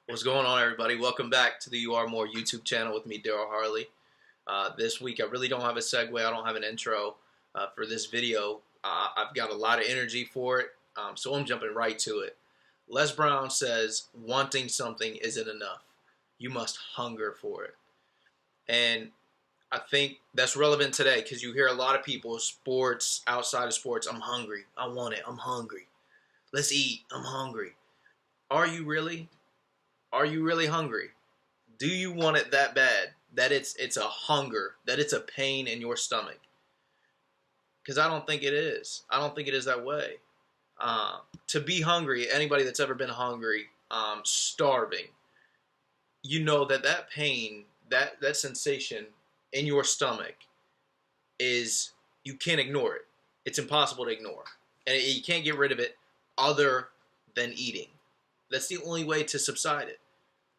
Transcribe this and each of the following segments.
What's going on, everybody? Welcome back to the You Are More YouTube channel with me, Daryl Harley. This week, I really don't have a segue. I don't have an intro for this video. I've got a lot of energy for it, so I'm jumping right to it. Les Brown says, wanting something isn't enough. You must hunger for it. And I think that's relevant today because you hear a lot of people, sports, outside of sports, I'm hungry. I want it. I'm hungry. Let's eat. I'm hungry. Are you really? Are you really hungry? Do you want it that bad that it's a hunger, that it's a pain in your stomach? Because I don't think it is. I don't think it is that way. To be hungry, anybody that's ever been hungry, starving, you know that pain, that sensation in your stomach is, you can't ignore it. It's impossible to ignore. And you can't get rid of it other than eating. That's the only way to subside it,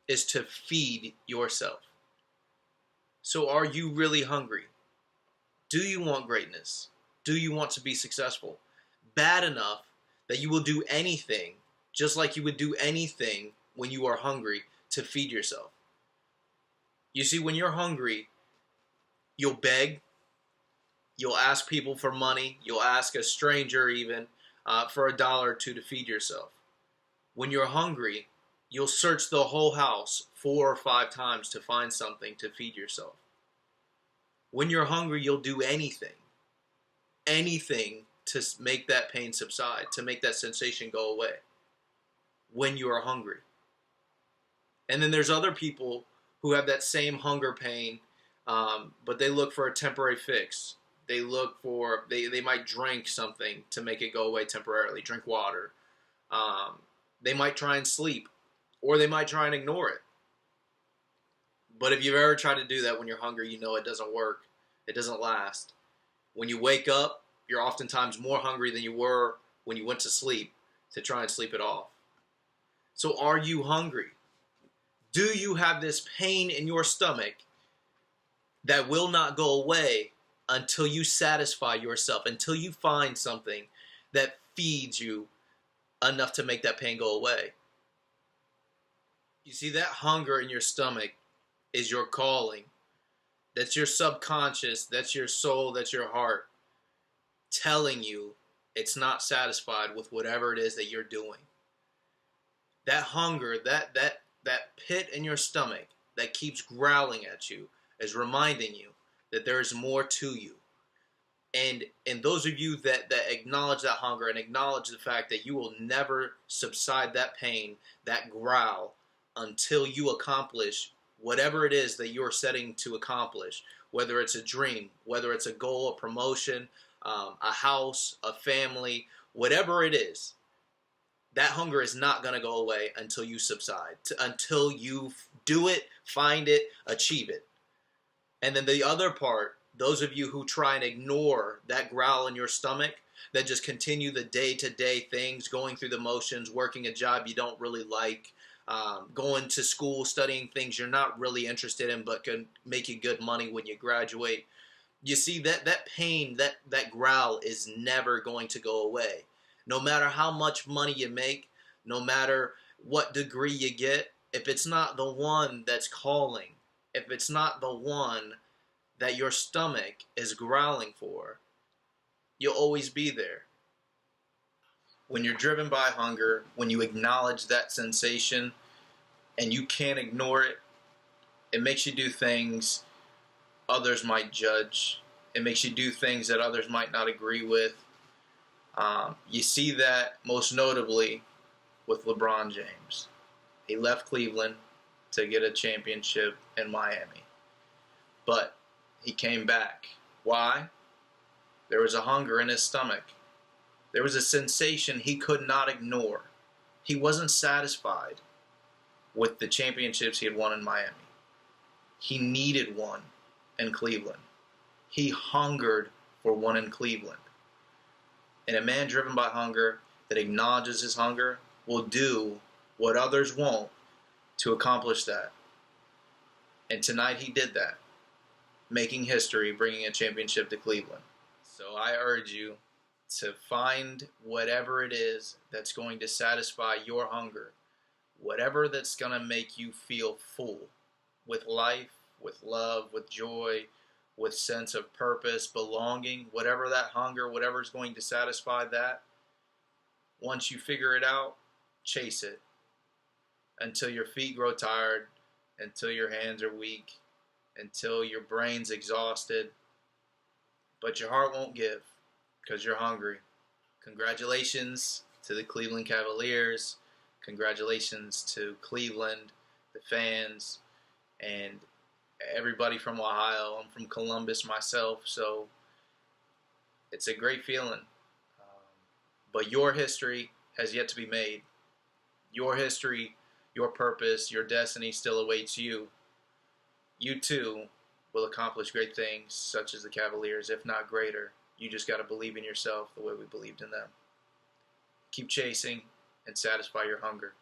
is to feed yourself. So are you really hungry? Do you want greatness? Do you want to be successful? Bad enough that you will do anything, just like you would do anything when you are hungry, to feed yourself. You see, when you're hungry, you'll beg, you'll ask people for money, you'll ask a stranger even for $1 or $2 to feed yourself. When you're hungry, you'll search the whole house 4 or 5 times to find something to feed yourself. When you're hungry, you'll do anything to make that pain subside, to make that sensation go away when you are hungry. And then there's other people who have that same hunger pain, but they look for a temporary fix. They look for, they might drink something to make it go away temporarily, drink water. They might try and sleep, or they might try and ignore it. But if you've ever tried to do that when you're hungry, you know it doesn't work. It doesn't last. When you wake up, you're oftentimes more hungry than you were when you went to sleep to try and sleep it off. So are you hungry? Do you have this pain in your stomach that will not go away until you satisfy yourself, until you find something that feeds you enough to make that pain go away? You see, that hunger in your stomach is your calling. That's your subconscious, that's your soul, that's your heart telling you it's not satisfied with whatever it is that you're doing. That hunger, that pit in your stomach that keeps growling at you is reminding you that there is more to you. And those of you that acknowledge that hunger and acknowledge the fact that you will never subside that pain, that growl, until you accomplish whatever it is that you're setting to accomplish, whether it's a dream, whether it's a goal, a promotion, a house, a family, whatever it is, that hunger is not going to go away until you subside, until you do it, find it, achieve it. And then the other part, those of you who try and ignore that growl in your stomach, that just continue the day-to-day things, going through the motions, working a job you don't really like, going to school, studying things you're not really interested in but can make you good money when you graduate. You see, that pain, that growl is never going to go away. No matter how much money you make, no matter what degree you get, if it's not the one that's calling, if it's not the one that your stomach is growling for, you'll always be there. When you're driven by hunger, when you acknowledge that sensation and you can't ignore it, it makes you do things others might judge. It makes you do things that others might not agree with. You see that most notably with LeBron James. He left Cleveland to get a championship in Miami. But he came back. Why? There was a hunger in his stomach. There was a sensation he could not ignore. He wasn't satisfied with the championships he had won in Miami. He needed one in Cleveland. He hungered for one in Cleveland. And a man driven by hunger that acknowledges his hunger will do what others won't to accomplish that. And tonight he did that, making history, bringing a championship to Cleveland. So I urge you to find whatever it is that's going to satisfy your hunger, whatever that's going to make you feel full with life, with love, with joy, with sense of purpose, belonging, whatever that hunger, whatever's going to satisfy that. Once you figure it out, chase it until your feet grow tired, until your hands are weak, until your brain's exhausted. But your heart won't give because you're hungry. Congratulations to the Cleveland Cavaliers. Congratulations to Cleveland, the fans, and everybody from Ohio. I'm from Columbus myself, so it's a great feeling. But your history has yet to be made. Your history, your purpose, your destiny still awaits you. You too will accomplish great things, such as the Cavaliers, if not greater. You just got to believe in yourself the way we believed in them. Keep chasing and satisfy your hunger.